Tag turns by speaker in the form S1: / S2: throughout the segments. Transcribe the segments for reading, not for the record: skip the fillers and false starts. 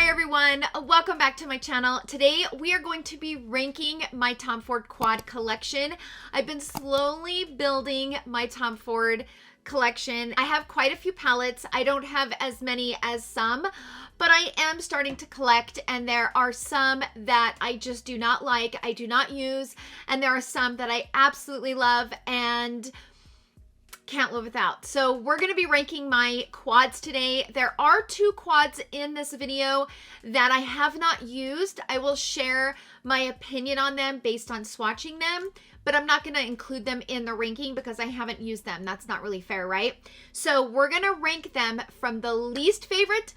S1: Hi everyone, welcome back to my channel. Today we are going to be ranking my Tom Ford quad collection. I've been slowly building my Tom Ford collection. I have quite a few palettes. I don't have as many as some, but I am starting to collect, and there are some that I just do not like, I do not use, and there are some that I absolutely love and can't live without. So we're going to be ranking my quads today. There are two quads in this video that I have not used. I will share my opinion on them based on swatching them, but I'm not going to include them in the ranking because I haven't used them. That's not really fair, right? So we're going to rank them from the least favorite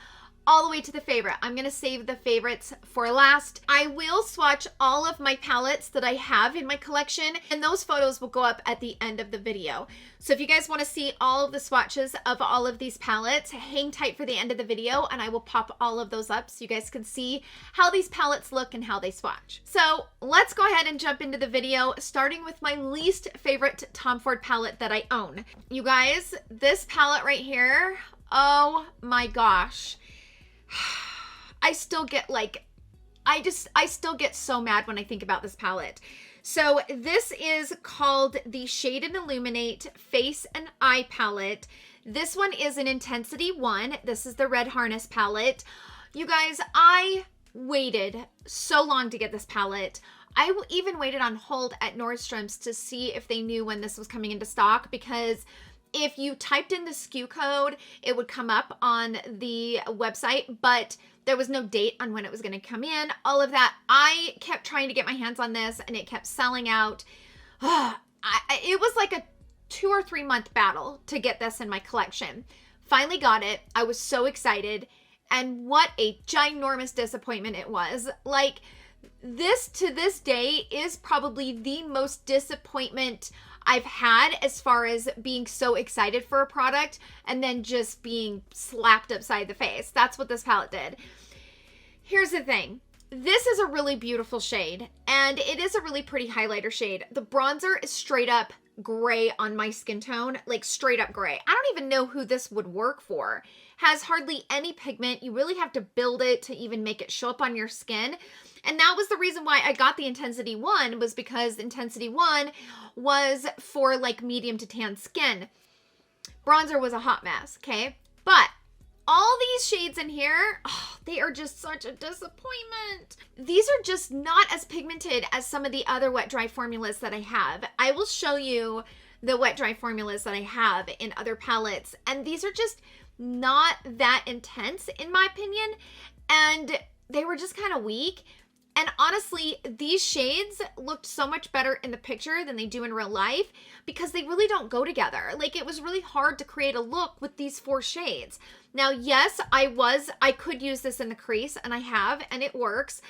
S1: all the way to the favorite. I'm going to save the favorites for last. I will swatch all of my palettes that I have in my collection, and those photos will go up at the end of the video. So if you guys want to see all of the swatches of all of these palettes, hang tight for the end of the video and I will pop all of those up so you guys can see how these palettes look and how they swatch. So let's go ahead and jump into the video, starting with my least favorite Tom Ford palette that I own. You guys, this palette right here, oh my gosh. I still get like, I still get so mad when I think about this palette. So this is called the Shade and Illuminate Face and Eye Palette. This one is an Intensity 1. This is the Red Harness palette. You guys, I waited so long to get this palette. I even waited on hold at Nordstrom's to see if they knew when this was coming into stock, because if you typed in the SKU code, it would come up on the website, but there was no date on when it was going to come in. All of that. I kept trying to get my hands on this and it kept selling out. It was like a 2 or 3 month battle to get this in my collection. Finally got it. I was so excited. And what a ginormous disappointment it was. Like, this to this day is probably the most disappointment I've had as far as being so excited for a product and then just being slapped upside the face. That's what this palette did. Here's the thing. This is a really beautiful shade, and it is a really pretty highlighter shade. The bronzer is straight up gray on my skin tone, like straight up gray. I don't even know who this would work for. Has hardly any pigment. You really have to build it to even make it show up on your skin. And that was the reason why I got the Intensity 1, was because Intensity 1 was for like medium to tan skin. Bronzer was a hot mess, okay? But all these shades in here, oh, they are just such a disappointment. These are just not as pigmented as some of the other wet dry formulas that I have. I will show you the wet dry formulas that I have in other palettes, and these are just not that intense in my opinion, and they were just kind of weak. And honestly, these shades looked so much better in the picture than they do in real life because they really don't go together. Like, it was really hard to create a look with these 4 shades. Now, yes, I could use this in the crease, and I have, and it works,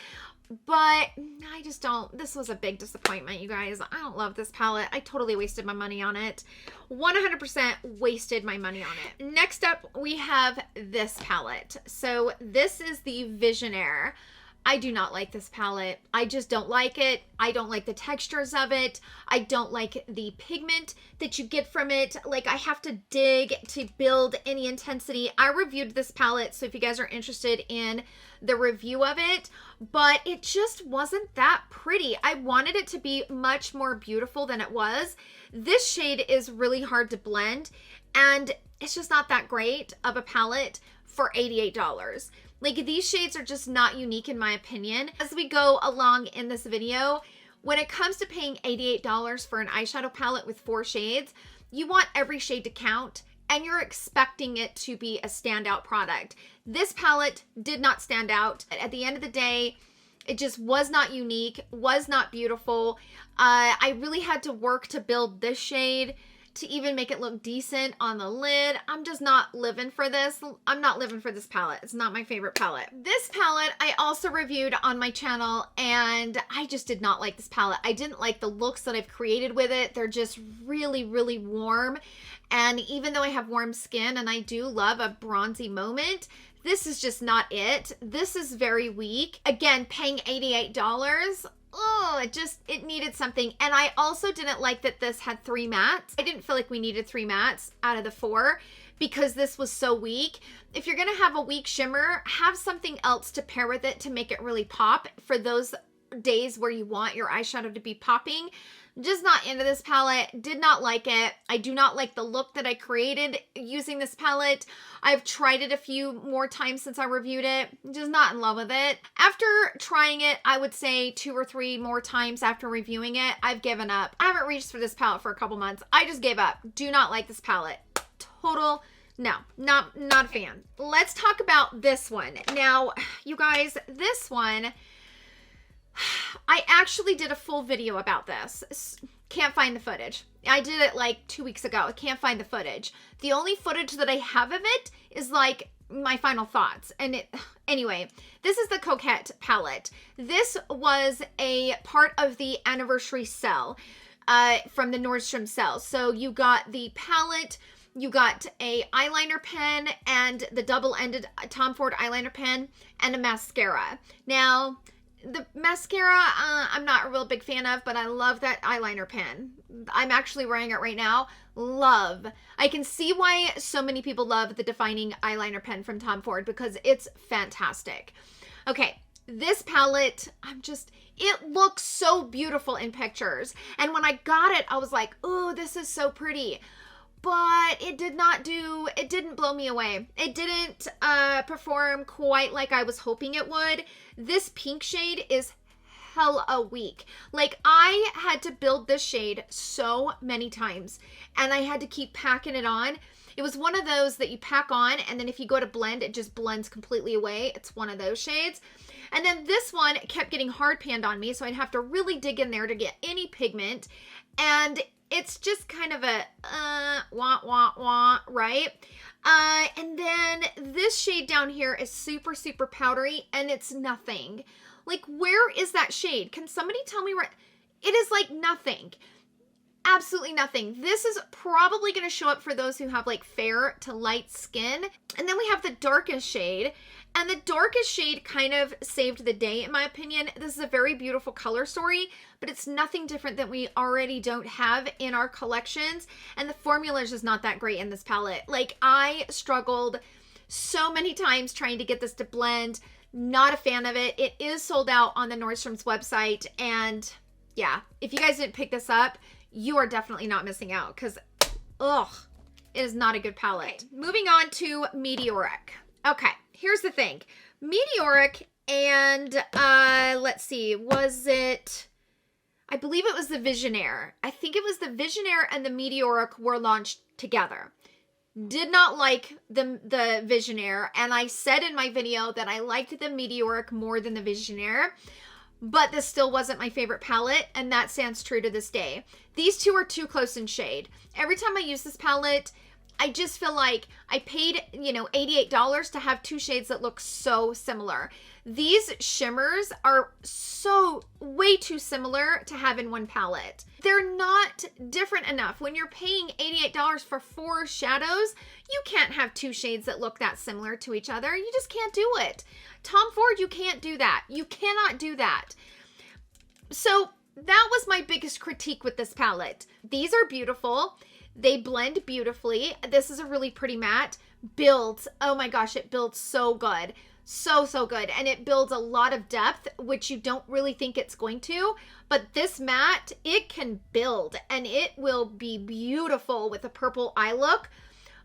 S1: but I just don't. This was a big disappointment, you guys. I don't love this palette. I totally wasted my money on it. 100% wasted my money on it. Next up, we have this palette. So this is the Visionaire. I do not like this palette. I just don't like it. I don't like the textures of it. I don't like the pigment that you get from it. Like, I have to dig to build any intensity. I reviewed this palette, so if you guys are interested in the review of it, but it just wasn't that pretty. I wanted it to be much more beautiful than it was. This shade is really hard to blend, and it's just not that great of a palette for $88. Like, these shades are just not unique in my opinion. As we go along in this video, when it comes to paying $88 for an eyeshadow palette with 4 shades, you want every shade to count, and you're expecting it to be a standout product. This palette did not stand out. At the end of the day, it just was not unique, was not beautiful. I really had to work to build this shade to even make it look decent on the lid. I'm just not living for this. I'm not living for this palette. It's not my favorite palette. This palette I also reviewed on my channel, and I just did not like this palette. I didn't like the looks that I've created with it. They're just really, really warm. And even though I have warm skin and I do love a bronzy moment, this is just not it. This is very weak. Again, paying $88, oh, it needed something. And I also didn't like that this had 3 mattes. I didn't feel like we needed 3 mattes out of the 4 because this was so weak. If you're gonna have a weak shimmer, have something else to pair with it to make it really pop for those days where you want your eyeshadow to be popping. Just not into this palette. Did not like it. I do not like the look that I created using this palette. I've tried it a few more times since I reviewed it. Just not in love with it. After trying it, I would say 2 or 3 more times after reviewing it, I've given up. I haven't reached for this palette for a couple months. I just gave up. Do not like this palette. Total no, not a fan. Let's talk about this one. Now, you guys, this one, I actually did a full video about this. Can't find the footage. I did it like 2 weeks ago. I can't find the footage. The only footage that I have of it is like my final thoughts. And anyway, this is the Coquette palette. This was a part of the anniversary sale from the Nordstrom sale. So you got the palette, you got a eyeliner pen and the double-ended Tom Ford eyeliner pen and a mascara. Now, the mascara, I'm not a real big fan of, but I love that eyeliner pen. I'm actually wearing it right now. Love. I can see why so many people love the defining eyeliner pen from Tom Ford because it's fantastic. Okay, this palette, it looks so beautiful in pictures. And when I got it, I was like, oh, this is so pretty. But it didn't blow me away. It didn't perform quite like I was hoping it would. This pink shade is hella weak. Like, I had to build this shade so many times and I had to keep packing it on. It was one of those that you pack on and then if you go to blend, it just blends completely away. It's one of those shades. And then this one kept getting hard panned on me, so I'd have to really dig in there to get any pigment. And it's just kind of a wah, wah, wah, right? And then this shade down here is super, super powdery and it's nothing. Like, where is that shade? Can somebody tell me where? It is like nothing. Absolutely nothing. This is probably going to show up for those who have like fair to light skin. And then we have the darkest shade. And the darkest shade kind of saved the day, in my opinion. This is a very beautiful color story, but it's nothing different that we already don't have in our collections. And the formula is just not that great in this palette. Like, I struggled so many times trying to get this to blend. Not a fan of it. It is sold out on the Nordstrom's website. And yeah, if you guys didn't pick this up, you are definitely not missing out because, ugh, it is not a good palette. Okay. Moving on to Meteoric. Okay. Here's the thing. Meteoric and, let's see, I believe it was the Visionaire. I think it was the Visionaire and the Meteoric were launched together. Did not like the Visionaire, and I said in my video that I liked the Meteoric more than the Visionaire, but this still wasn't my favorite palette, and that stands true to this day. These two are too close in shade. Every time I use this palette, I just feel like I paid, $88 to have 2 shades that look so similar. These shimmers are so way too similar to have in one palette. They're not different enough. When you're paying $88 for 4 shadows, you can't have 2 shades that look that similar to each other. You just can't do it. Tom Ford, you can't do that. You cannot do that. So that was my biggest critique with this palette. These are beautiful. They blend beautifully. This is a really pretty matte. Builds, oh my gosh, it builds so good. So good. And it builds a lot of depth, which you don't really think it's going to. But this matte, it can build and it will be beautiful with a purple eye look.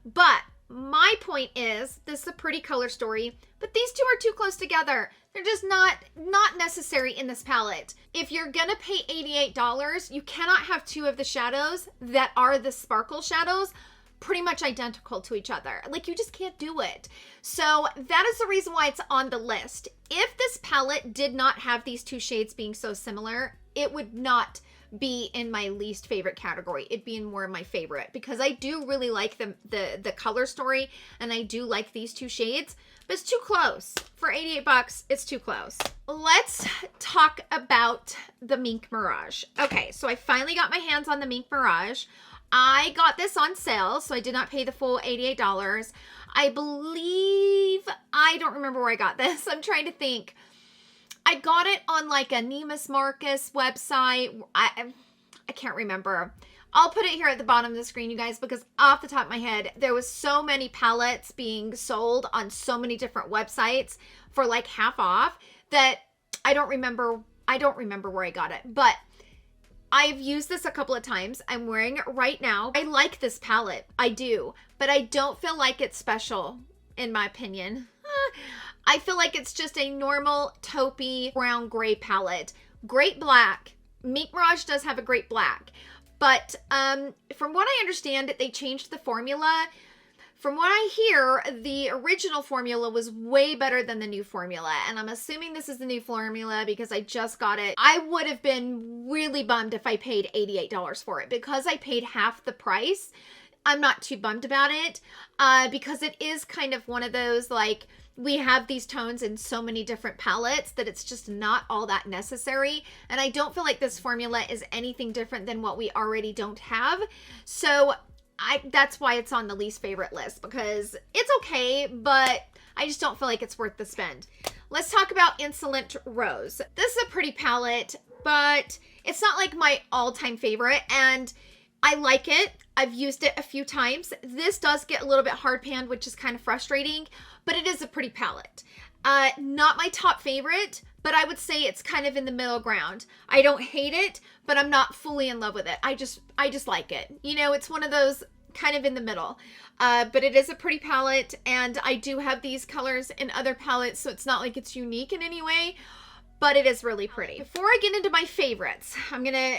S1: But my point is, this is a pretty color story, but these two are too close together. They're just not necessary in this palette. If you're gonna pay $88, you cannot have 2 of the shadows that are the sparkle shadows pretty much identical to each other. Like, you just can't do it. So that is the reason why it's on the list. If this palette did not have these 2 shades being so similar, it would not be in my least favorite category. It'd be in more of my favorite because I do really like the color story and I do like these 2 shades, but it's too close. For 88 bucks, it's too close. Let's talk about the Mink Mirage. Okay, so I finally got my hands on the Mink Mirage. I got this on sale, so I did not pay the full $88. I believe, I don't remember where I got this. I'm trying to think. I got it on like a Neiman Marcus website. I can't remember. I'll put it here at the bottom of the screen, you guys, because off the top of my head, there was so many palettes being sold on so many different websites for like half off that I don't remember where I got it. But I've used this a couple of times. I'm wearing it right now. I like this palette. I do. But I don't feel like it's special, in my opinion. I feel like it's just a normal taupey brown gray palette. Great black. Meek Mirage does have a great black. But from what I understand, they changed the formula. From what I hear, the original formula was way better than the new formula. And I'm assuming this is the new formula because I just got it. I would have been really bummed if I paid $88 for it. Because I paid half the price, I'm not too bummed about it. Because it is kind of one of those, like, we have these tones in so many different palettes that it's just not all that necessary. And I don't feel like this formula is anything different than what we already don't have. So that's why it's on the least favorite list, because it's okay, but I just don't feel like it's worth the spend. Let's talk about Insolent Rose. This is a pretty palette, but it's not like my all-time favorite, and I like it. I've used it a few times. This does get a little bit hard panned, which is kind of frustrating, but it is a pretty palette. Not my top favorite, but I would say it's kind of in the middle ground. I don't hate it, but I'm not fully in love with it. I just like it. You know, it's one of those kind of in the middle. But it is a pretty palette, and I do have these colors in other palettes, so it's not like it's unique in any way, but it is really pretty. Before I get into my favorites, I'm gonna,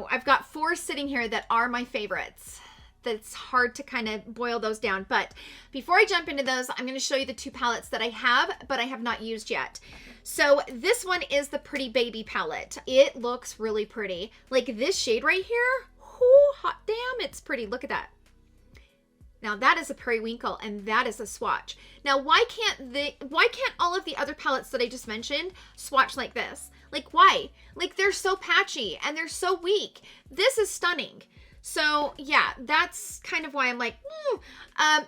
S1: I've got 4 sitting here that are my favorites. That's hard to kind of boil those down. But before I jump into those, I'm going to show you the 2 palettes that I have, but I have not used yet. So this one is the Pretty Baby palette. It looks really pretty. Like this shade right here, whoo, hot damn, it's pretty. Look at that. Now that is a periwinkle, and that is a swatch. Now why can't all of the other palettes that I just mentioned swatch like this? Like why? Like they're so patchy and they're so weak. This is stunning. So yeah, that's kind of why I'm like,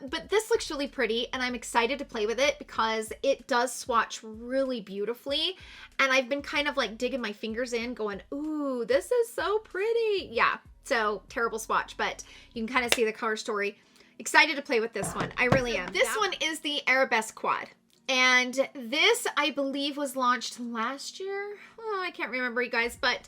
S1: but this looks really pretty, and I'm excited to play with it because it does swatch really beautifully. And I've been kind of like digging my fingers in going, ooh, this is so pretty. Yeah, so terrible swatch, but you can kind of see the color story. Excited to play with this one. I really am. This one is the Arabesque Quad. And this, I believe, was launched last year. Oh, I can't remember, you guys, but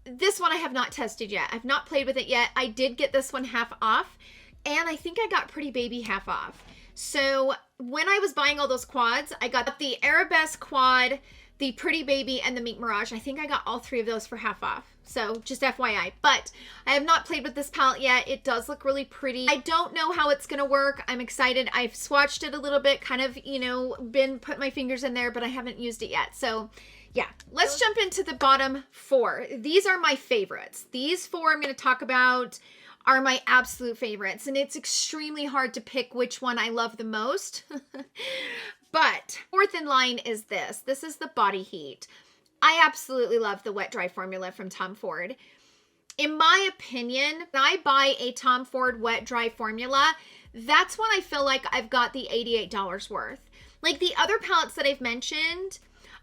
S1: this one I have not tested yet. I've not played with it yet. I did get this one half off, and I think I got Pretty Baby half off. So when I was buying all those quads, I got the Arabesque Quad, the Pretty Baby, and the Meek Mirage. I think I got all 3 of those for half off. So just FYI, but I have not played with this palette yet. It does look really pretty. I don't know how it's going to work. I'm excited. I've swatched it a little bit, kind of, been put my fingers in there, but I haven't used it yet. So yeah, let's jump into the bottom 4. These are my favorites. These 4 I'm going to talk about are my absolute favorites, and it's extremely hard to pick which one I love the most. But 4th in line is this. This is the Body Heat. I absolutely love the wet dry formula from Tom Ford. In my opinion, when I buy a Tom Ford wet dry formula, that's when I feel like I've got the $88 worth. Like the other palettes that I've mentioned,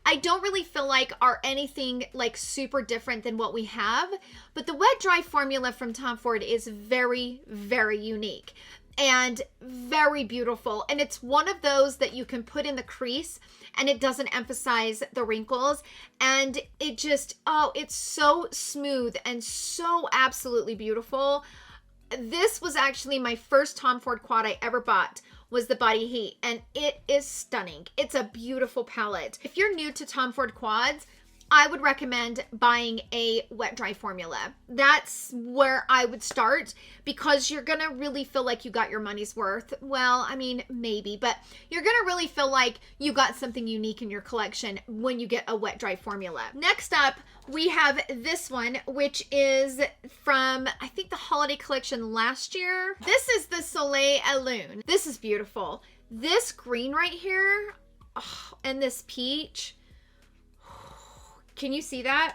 S1: I don't really feel like are anything like super different than what we have, but the wet dry formula from Tom Ford is very, very unique and very beautiful. And it's one of those that you can put in the crease and it doesn't emphasize the wrinkles. And it just, oh, it's so smooth and so absolutely beautiful. This was actually my first Tom Ford quad I ever bought, was the Body Heat, and it is stunning. It's a beautiful palette. If you're new to Tom Ford quads, I would recommend buying a wet dry formula. That's where I would start, because you're gonna really feel like you got your money's worth. Well, I mean, maybe, but you're gonna really feel like you got something unique in your collection when you get a wet dry formula. Next up, we have this one, which is from, I think, the holiday collection last year. This is the Soleil à Lune. This is beautiful. This green right here, oh, and this peach. Can you see that?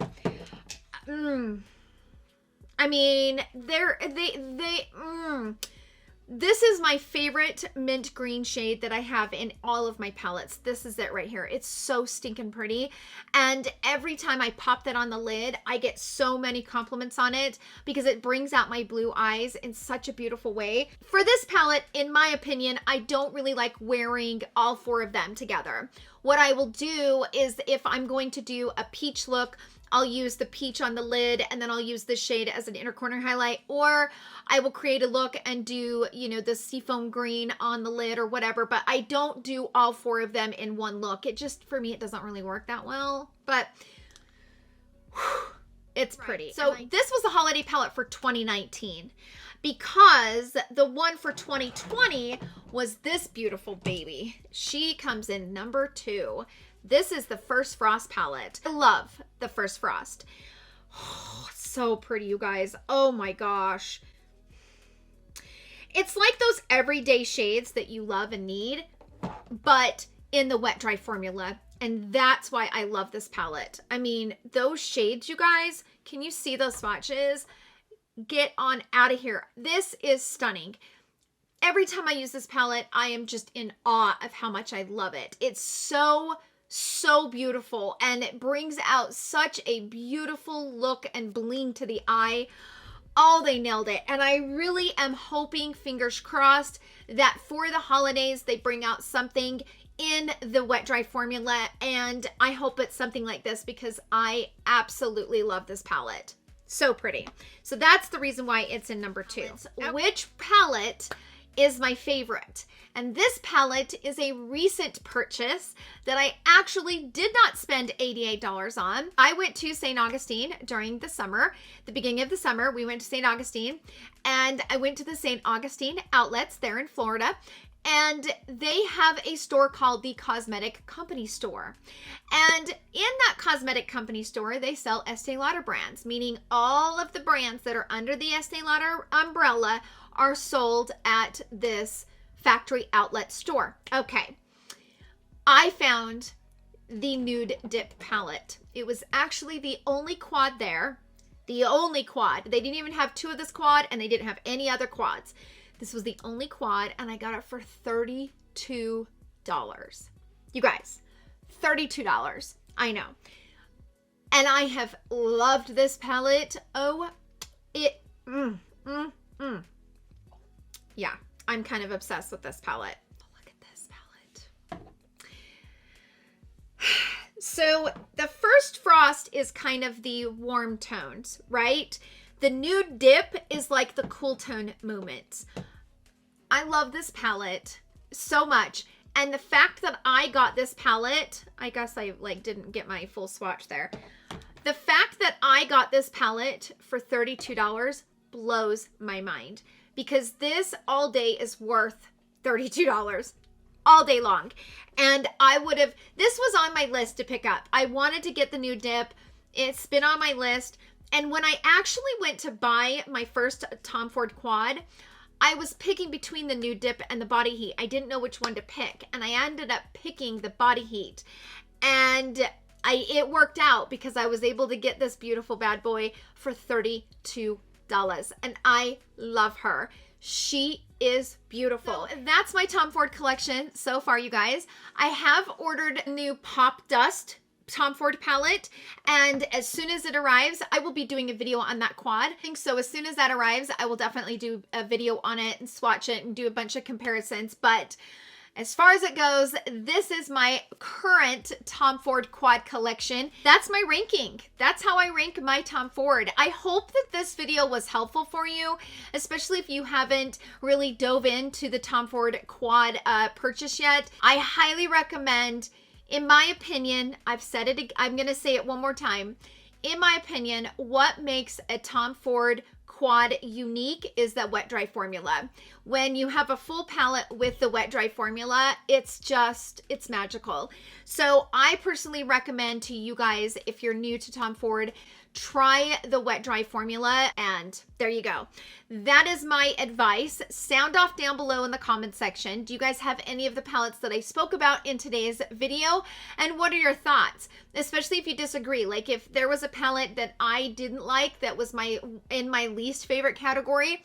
S1: I mean, This is my favorite mint green shade that I have in all of my palettes. This is it right here. It's so stinking pretty. And every time I pop that on the lid, I get so many compliments on it because it brings out my blue eyes in such a beautiful way. For this palette, in my opinion, I don't really like wearing all four of them together. What I will do is if I'm going to do a peach look, I'll use the peach on the lid and then I'll use this shade as an inner corner highlight, or I will create a look and do, you know, the seafoam green on the lid or whatever, but I don't do all four of them in one look. It just, for me, it doesn't really work that well, but whew, it's pretty. Right. So this was the holiday palette for 2019 because the one for 2020 was this beautiful baby. She comes in number 2. This is the First Frost palette. I love the First Frost. Oh, so pretty, you guys. Oh my gosh. It's like those everyday shades that you love and need, but in the wet dry formula. And that's why I love this palette. I mean, those shades, you guys, can you see those swatches? Get on out of here. This is stunning. Every time I use this palette, I am just in awe of how much I love it. It's so beautiful, and it brings out such a beautiful look and bling to the eye. Oh, they nailed it. And I really am hoping, fingers crossed, that for the holidays they bring out something in the wet dry formula, and I hope it's something like this because I absolutely love this palette. So pretty. So that's the reason why it's in number 2. Which palette is my favorite? And this palette is a recent purchase that I actually did not spend $88 on. I went to St. Augustine during the summer, the beginning of the summer. We went to St. Augustine, and I went to the St. Augustine outlets there in Florida, and they have a store called the Cosmetic Company Store. And in that Cosmetic Company Store, they sell Estee Lauder brands, meaning all of the brands that are under the Estee Lauder umbrella are sold at this factory outlet store. Okay, I found the Nude Dip palette. It was actually the only quad there. The only quad. They didn't even have 2 of this quad, and they didn't have any other quads. This was the only quad, and I got it for $32. You guys, $32. I know. And I have loved this palette. Oh, it, yeah, I'm kind of obsessed with this palette. Oh, look at this palette. So the First Frost is kind of the warm tones, right? The Nude Dip is like the cool tone moments. I love this palette so much. And the fact that I got this palette, I guess I didn't get my full swatch there. The fact that I got this palette for $32 blows my mind. Because this all day is worth $32 all day long. And I would have, this was on my list to pick up. I wanted to get the Nude Dip. It's been on my list. And when I actually went to buy my first Tom Ford quad, I was picking between the Nude Dip and the Body Heat. I didn't know which one to pick. And I ended up picking the Body Heat. And it worked out because I was able to get this beautiful bad boy for $32. And I love her. She is beautiful. So that's my Tom Ford collection so far, you guys. I have ordered a new Pop Dust Tom Ford palette, and as soon as it arrives, I will be doing a video on that quad. So as soon as that arrives, I will definitely do a video on it and swatch it and do a bunch of comparisons. But as far as it goes, this is my current Tom Ford quad collection. That's my ranking. That's how I rank my Tom Ford. I hope that this video was helpful for you, especially if you haven't really dove into the Tom Ford quad purchase yet. I highly recommend, in my opinion, I've said it, I'm going to say it one more time. In my opinion, what makes a Tom Ford quad unique is that wet dry formula. When you have a full palette with the wet dry formula, it's magical. So I personally recommend to you guys, if you're new to Tom Ford, try the wet dry formula, and there you go. That is my advice. Sound off down below in the comment section. Do you guys have any of the palettes that I spoke about in today's video? And what are your thoughts? Especially if you disagree. Like if there was a palette that I didn't like that was in my least favorite category,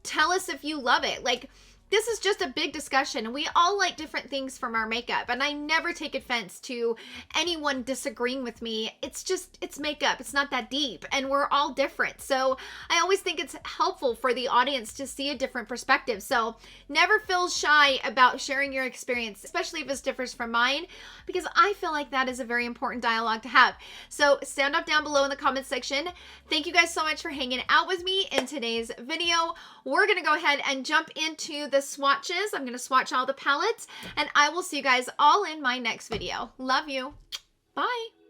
S1: tell us if you love it. Like, this is just a big discussion, and we all like different things from our makeup, and I never take offense to anyone disagreeing with me. It's makeup. It's not that deep, and we're all different. So I always think it's helpful for the audience to see a different perspective. So never feel shy about sharing your experience, especially if it differs from mine, because I feel like that is a very important dialogue to have. So stand up down below in the comment section. Thank you guys so much for hanging out with me in today's video. We're going to go ahead and jump into the swatches. I'm going to swatch all the palettes, and I will see you guys all in my next video. Love you. Bye.